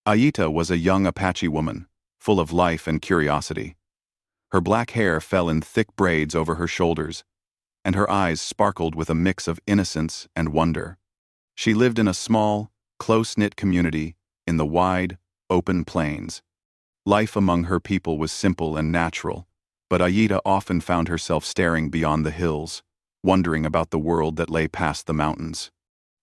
Aita was a young Apache woman, full of life and curiosity. Her black hair fell in thick braids over her shoulders, and her eyes sparkled with a mix of innocence and wonder. She lived in a small, close-knit community in the wide, open plains. Life among her people was simple and natural, but Aita often found herself staring beyond the hills, wondering about the world that lay past the mountains.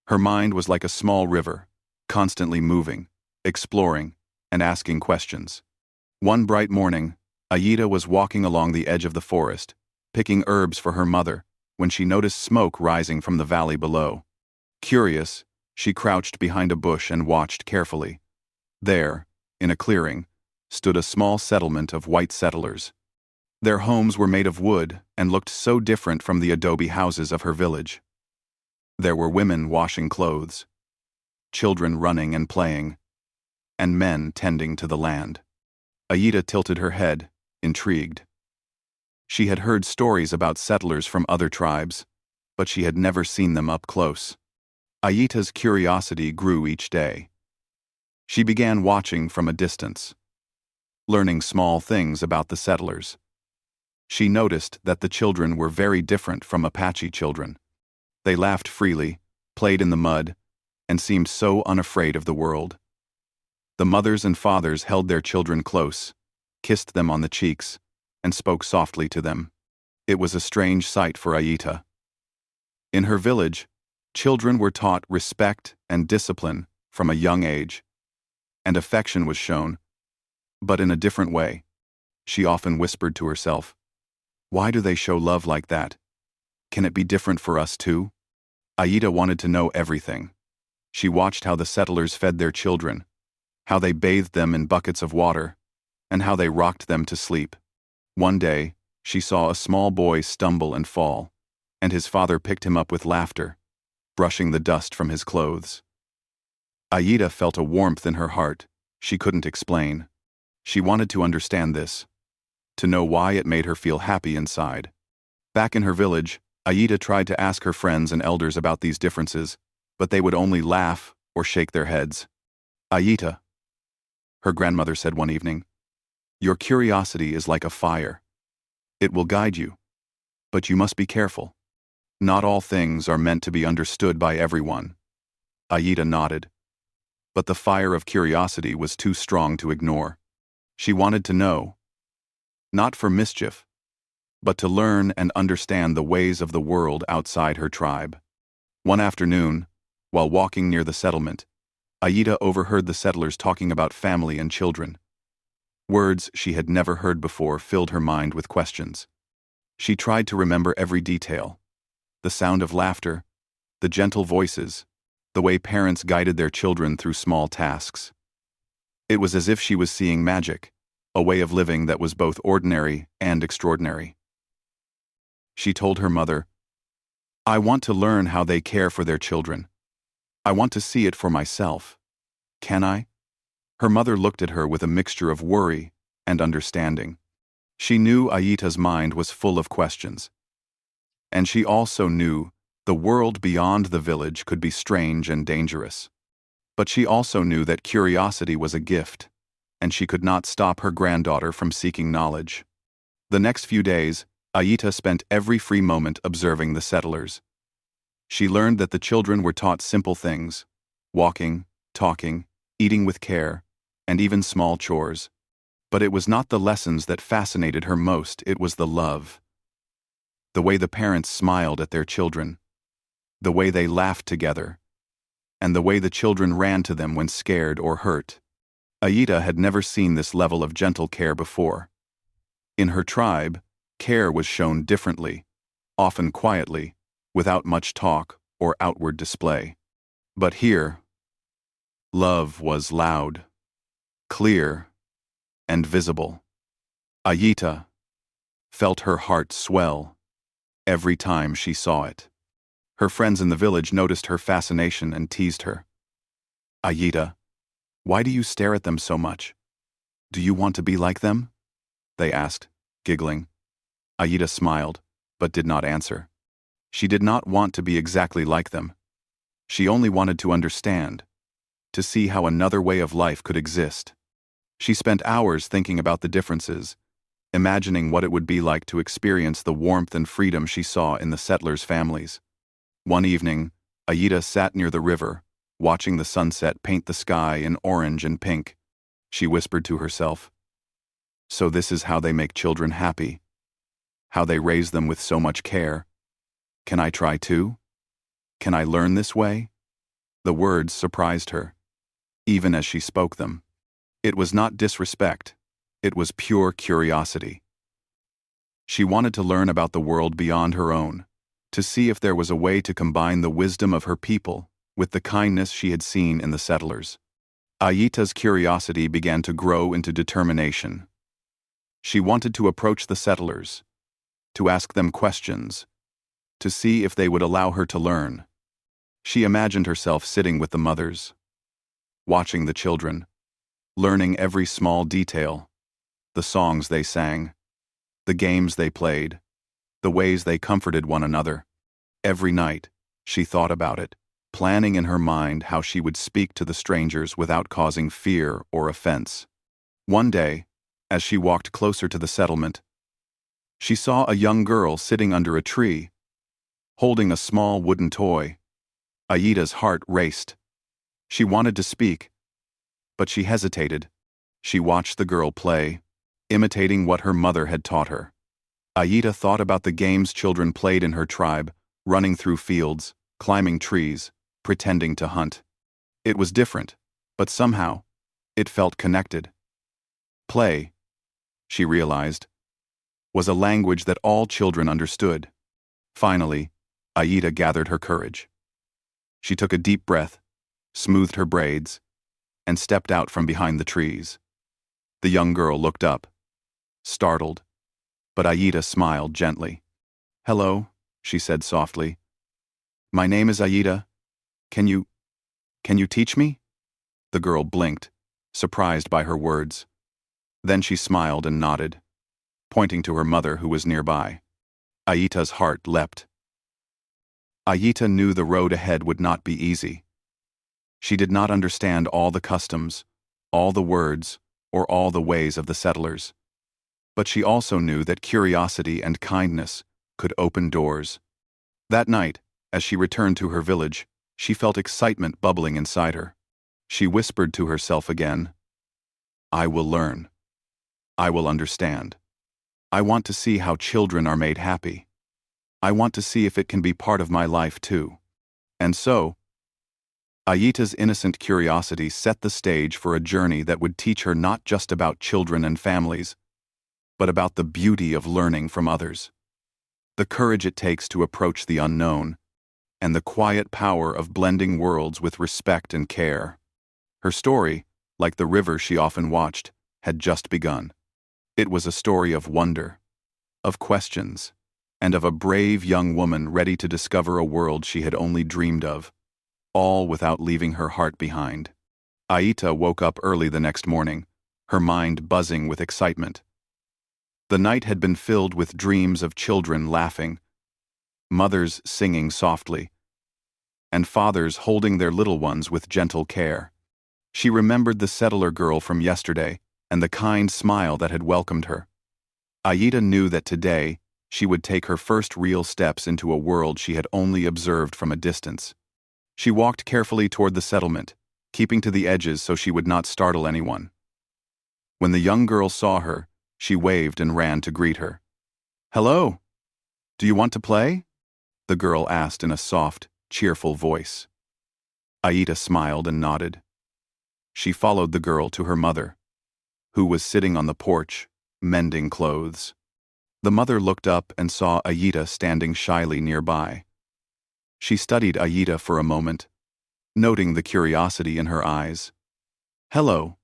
Her mind was like a small river, constantly moving, exploring, and asking questions. One bright morning, Aita was walking along the edge of the forest, picking herbs for her mother, when she noticed smoke rising from the valley below. Curious, she crouched behind a bush and watched carefully. There, in a clearing, stood a small settlement of white settlers. Their homes were made of wood and looked so different from the adobe houses of her village. There were women washing clothes, children running and playing, and men tending to the land. Aita tilted her head, intrigued. She had heard stories about settlers from other tribes, but she had never seen them up close. Aita's curiosity grew each day. She began watching from a distance, learning small things about the settlers. She noticed that the children were very different from Apache children. They laughed freely, played in the mud, and seemed so unafraid of the world. The mothers and fathers held their children close, kissed them on the cheeks, and spoke softly to them. It was a strange sight for Aita. In her village, children were taught respect and discipline from a young age, and affection was shown, but in a different way. She often whispered to herself, "Why do they show love like that? Can it be different for us too?" Aita wanted to know everything. She watched how the settlers fed their children, how they bathed them in buckets of water, and how they rocked them to sleep. One day, she saw a small boy stumble and fall, and his father picked him up with laughter, brushing the dust from his clothes. Aita felt a warmth in her heart she couldn't explain. She wanted to understand this, to know why it made her feel happy inside. Back in her village, Aita tried to ask her friends and elders about these differences, but they would only laugh or shake their heads. "Aita," her grandmother said one evening, "your curiosity is like a fire. It will guide you, but you must be careful. Not all things are meant to be understood by everyone." Aita nodded, but the fire of curiosity was too strong to ignore. She wanted to know, not for mischief, but to learn and understand the ways of the world outside her tribe. One afternoon, while walking near the settlement, Aita overheard the settlers talking about family and children. Words she had never heard before filled her mind with questions. She tried to remember every detail: the sound of laughter, the gentle voices, the way parents guided their children through small tasks. It was as if she was seeing magic, a way of living that was both ordinary and extraordinary. She told her mother, "I want to learn how they care for their children. I want to see it for myself. Can I?" Her mother looked at her with a mixture of worry and understanding. She knew Aita's mind was full of questions. And she also knew the world beyond the village could be strange and dangerous. But she also knew that curiosity was a gift, and she could not stop her granddaughter from seeking knowledge. The next few days, Aita spent every free moment observing the settlers. She learned that the children were taught simple things: walking, talking, eating with care, and even small chores. But it was not the lessons that fascinated her most, it was the love. The way the parents smiled at their children, the way they laughed together, and the way the children ran to them when scared or hurt. Aita had never seen this level of gentle care before. In her tribe, care was shown differently, often quietly, without much talk or outward display. But here, love was loud, clear, and visible. Aita felt her heart swell every time she saw it. Her friends in the village noticed her fascination and teased her. "Aita, why do you stare at them so much? Do you want to be like them?" they asked, giggling. Aita smiled, but did not answer. She did not want to be exactly like them. She only wanted to understand, to see how another way of life could exist. She spent hours thinking about the differences, imagining what it would be like to experience the warmth and freedom she saw in the settlers' families. One evening, Aida sat near the river, watching the sunset paint the sky in orange and pink. She whispered to herself, "So this is how they make children happy. How they raise them with so much care. Can I try too? Can I learn this way?" The words surprised her, even as she spoke them. It was not disrespect, it was pure curiosity. She wanted to learn about the world beyond her own, to see if there was a way to combine the wisdom of her people with the kindness she had seen in the settlers. Aida's curiosity began to grow into determination. She wanted to approach the settlers, to ask them questions, to see if they would allow her to learn. She imagined herself sitting with the mothers, watching the children, learning every small detail, the songs they sang, the games they played, the ways they comforted one another. Every night, she thought about it, planning in her mind how she would speak to the strangers without causing fear or offense. One day, as she walked closer to the settlement, she saw a young girl sitting under a tree, holding a small wooden toy. Aida's heart raced. She wanted to speak, but she hesitated. She watched the girl play, imitating what her mother had taught her. Aida thought about the games children played in her tribe, running through fields, climbing trees, pretending to hunt. It was different, but somehow, it felt connected. Play, she realized, was a language that all children understood. Finally, Aida gathered her courage. She took a deep breath, smoothed her braids, and stepped out from behind the trees. The young girl looked up, startled, but Aida smiled gently. "Hello," she said softly. "My name is Aida. Can you teach me?" The girl blinked, surprised by her words. Then she smiled and nodded, pointing to her mother who was nearby. Aida's heart leapt. Aida knew the road ahead would not be easy. She did not understand all the customs, all the words, or all the ways of the settlers. But she also knew that curiosity and kindness could open doors. That night, as she returned to her village, she felt excitement bubbling inside her. She whispered to herself again, "I will learn. I will understand. I want to see how children are made happy. I want to see if it can be part of my life too." And so, Aida's innocent curiosity set the stage for a journey that would teach her not just about children and families, but about the beauty of learning from others, the courage it takes to approach the unknown, and the quiet power of blending worlds with respect and care. Her story, like the river she often watched, had just begun. It was a story of wonder, of questions, and of a brave young woman ready to discover a world she had only dreamed of, all without leaving her heart behind. Aida woke up early the next morning, her mind buzzing with excitement. The night had been filled with dreams of children laughing, mothers singing softly, and fathers holding their little ones with gentle care. She remembered the settler girl from yesterday and the kind smile that had welcomed her. Aida knew that today she would take her first real steps into a world she had only observed from a distance. She walked carefully toward the settlement, keeping to the edges so she would not startle anyone. When the young girl saw her, she waved and ran to greet her. "Hello! Do you want to play?" the girl asked in a soft, cheerful voice. Aida smiled and nodded. She followed the girl to her mother, who was sitting on the porch, mending clothes. The mother looked up and saw Aida standing shyly nearby. She studied Aida for a moment, noting the curiosity in her eyes. "Hello,"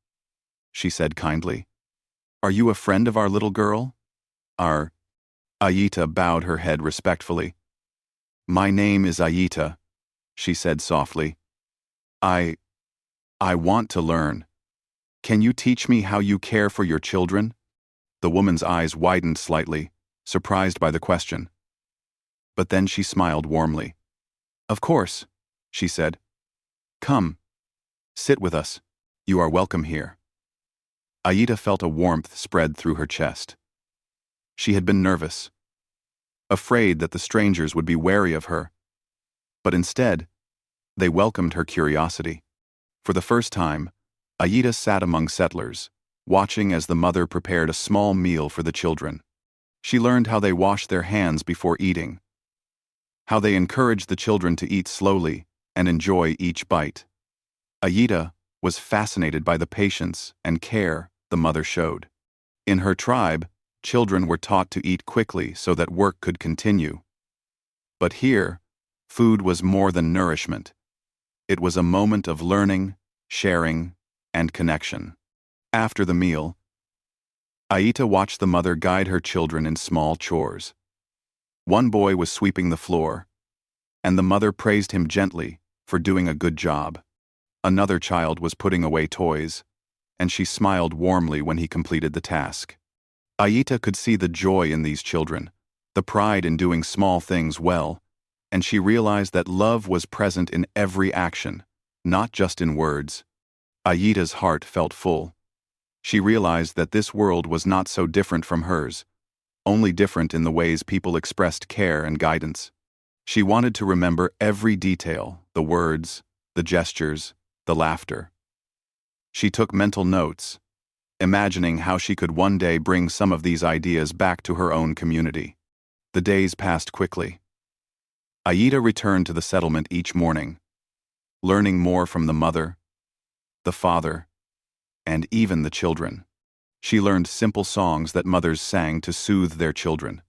she said kindly. "Are you a friend of our little girl?" Aida bowed her head respectfully. "My name is Aida," she said softly. I want to learn. Can you teach me how you care for your children?" The woman's eyes widened slightly, surprised by the question. But then she smiled warmly. "Of course," she said. "Come, Sit with us. You are welcome here. Aida felt a warmth spread through her chest. She had been nervous, afraid that the strangers would be wary of her, but instead, they welcomed her curiosity. For the first time, Aida sat among settlers, watching as the mother prepared a small meal for the children. She learned how they washed their hands before eating, how they encouraged the children to eat slowly and enjoy each bite. Aida was fascinated by the patience and care the mother showed. In her tribe, children were taught to eat quickly so that work could continue. But here, food was more than nourishment. It was a moment of learning, sharing, and connection. After the meal, Aida watched the mother guide her children in small chores. One boy was sweeping the floor, and the mother praised him gently for doing a good job. Another child was putting away toys, and she smiled warmly when he completed the task. Aida could see the joy in these children, the pride in doing small things well, and she realized that love was present in every action, not just in words. Aida's heart felt full. She realized that this world was not so different from hers, only different in the ways people expressed care and guidance. She wanted to remember every detail, the words, the gestures, the laughter. She took mental notes, imagining how she could one day bring some of these ideas back to her own community. The days passed quickly. Aida returned to the settlement each morning, learning more from the mother, the father, and even the children. She learned simple songs that mothers sang to soothe their children,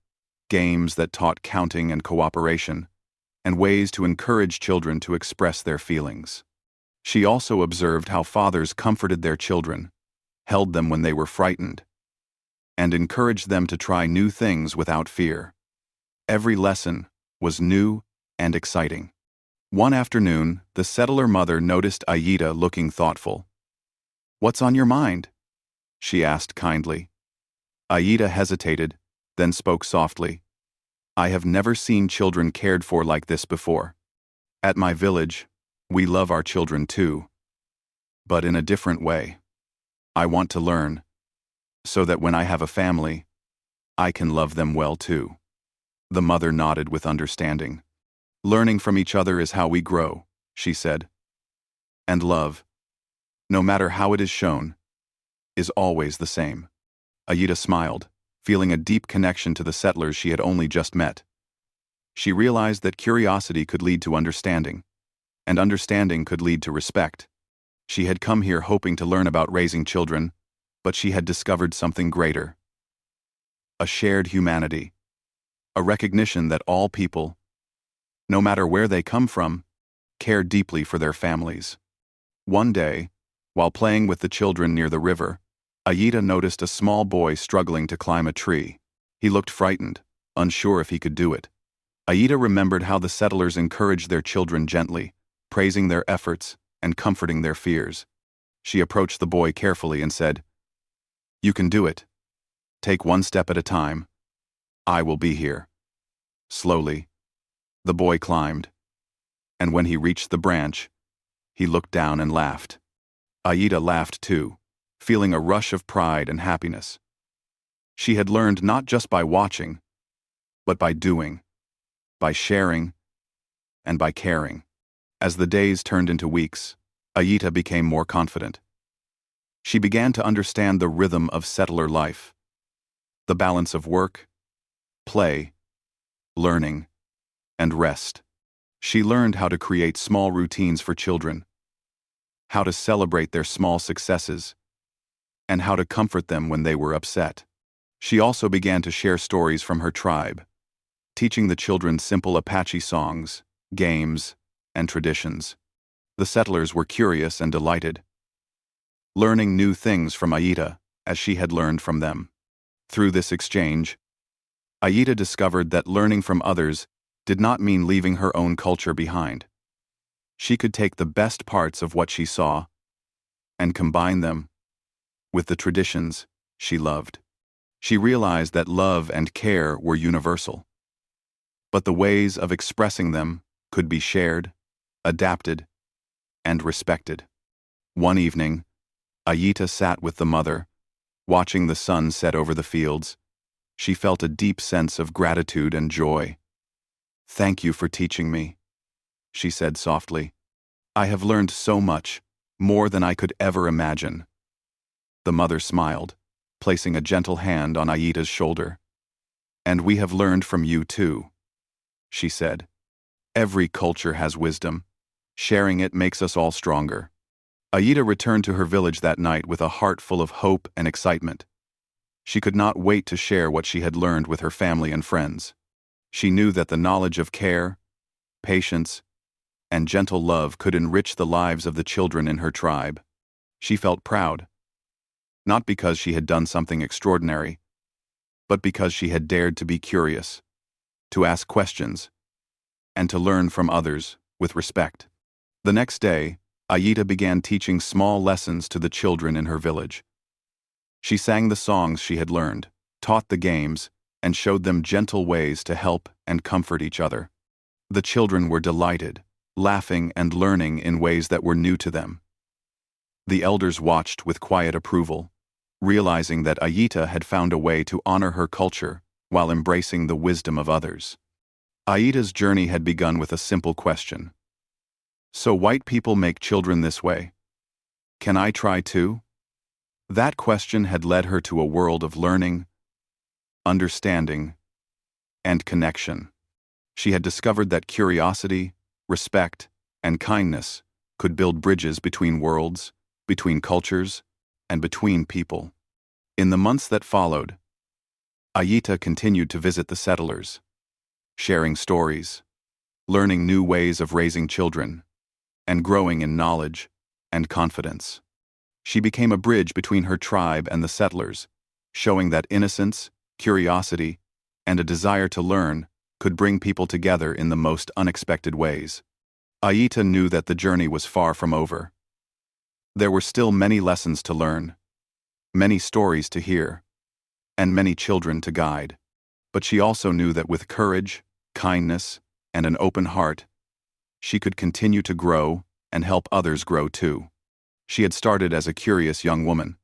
games that taught counting and cooperation, and ways to encourage children to express their feelings. She also observed how fathers comforted their children, held them when they were frightened, and encouraged them to try new things without fear. Every lesson was new and exciting. One afternoon, the settler mother noticed Aida looking thoughtful. "What's on your mind?" she asked kindly. Aida hesitated, then spoke softly. "I have never seen children cared for like this before. At my village, we love our children too, but in a different way. I want to learn, so that when I have a family, I can love them well too." The mother nodded with understanding. "Learning from each other is how we grow," she said. "And love, no matter how it is shown, is always the same." Aida smiled, feeling a deep connection to the settlers she had only just met. She realized that curiosity could lead to understanding, and understanding could lead to respect. She had come here hoping to learn about raising children, but she had discovered something greater. A shared humanity. A recognition that all people, no matter where they come from, care deeply for their families. One day, while playing with the children near the river, Aida noticed a small boy struggling to climb a tree. He looked frightened, unsure if he could do it. Aida remembered how the settlers encouraged their children gently, praising their efforts and comforting their fears. She approached the boy carefully and said, "You can do it. Take one step at a time. I will be here." Slowly, the boy climbed, and when he reached the branch, he looked down and laughed. Aida laughed too, feeling a rush of pride and happiness. She had learned not just by watching, but by doing, by sharing, and by caring. As the days turned into weeks, Aida became more confident. She began to understand the rhythm of settler life, the balance of work, play, learning, and rest. She learned how to create small routines for children, how to celebrate their small successes, and how to comfort them when they were upset. She also began to share stories from her tribe, teaching the children simple Apache songs, games, and traditions. The settlers were curious and delighted, learning new things from Aida as she had learned from them. Through this exchange, Aida discovered that learning from others did not mean leaving her own culture behind. She could take the best parts of what she saw and combine them with the traditions she loved. She realized that love and care were universal, but the ways of expressing them could be shared, adapted, and respected. One evening, Ayita sat with the mother, watching the sun set over the fields. She felt a deep sense of gratitude and joy. "Thank you for teaching me," she said softly. "I have learned so much, more than I could ever imagine." The mother smiled, placing a gentle hand on Ayita's shoulder. "And we have learned from you too," she said. "Every culture has wisdom. Sharing it makes us all stronger." Ayita returned to her village that night with a heart full of hope and excitement. She could not wait to share what she had learned with her family and friends. She knew that the knowledge of care, patience, and gentle love could enrich the lives of the children in her tribe. She felt proud, not because she had done something extraordinary, but because she had dared to be curious, to ask questions, and to learn from others with respect. The next day, Ayita began teaching small lessons to the children in her village. She sang the songs she had learned, taught the games, and showed them gentle ways to help and comfort each other. The children were delighted, laughing and learning in ways that were new to them. The elders watched with quiet approval, realizing that Ayita had found a way to honor her culture while embracing the wisdom of others. Ayita's journey had begun with a simple question. "So white people make children this way? Can I try too?" That question had led her to a world of learning, understanding, and connection. She had discovered that curiosity, respect, and kindness could build bridges between worlds, between cultures, and between people. In the months that followed, Ayita continued to visit the settlers, sharing stories, learning new ways of raising children, and growing in knowledge and confidence. She became a bridge between her tribe and the settlers, showing that innocence, curiosity, and a desire to learn could bring people together in the most unexpected ways. Ayita knew that the journey was far from over. There were still many lessons to learn, many stories to hear, and many children to guide. But she also knew that with courage, kindness, and an open heart, she could continue to grow and help others grow too. She had started as a curious young woman,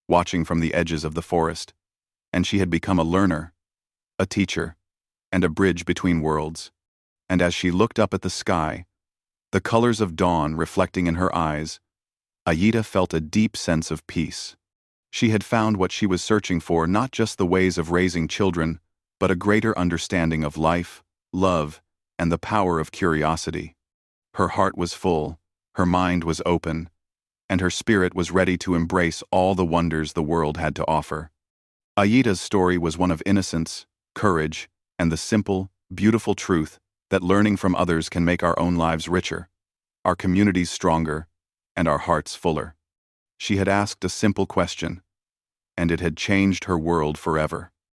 watching from the edges of the forest, and she had become a learner, a teacher, and a bridge between worlds. And as she looked up at the sky, the colors of dawn reflecting in her eyes, Ayita felt a deep sense of peace. She had found what she was searching for, not just the ways of raising children, but a greater understanding of life, love, and the power of curiosity. Her heart was full, her mind was open, and her spirit was ready to embrace all the wonders the world had to offer. Ayita's story was one of innocence, courage, and the simple, beautiful truth that learning from others can make our own lives richer, our communities stronger, and our hearts fuller. She had asked a simple question, and it had changed her world forever.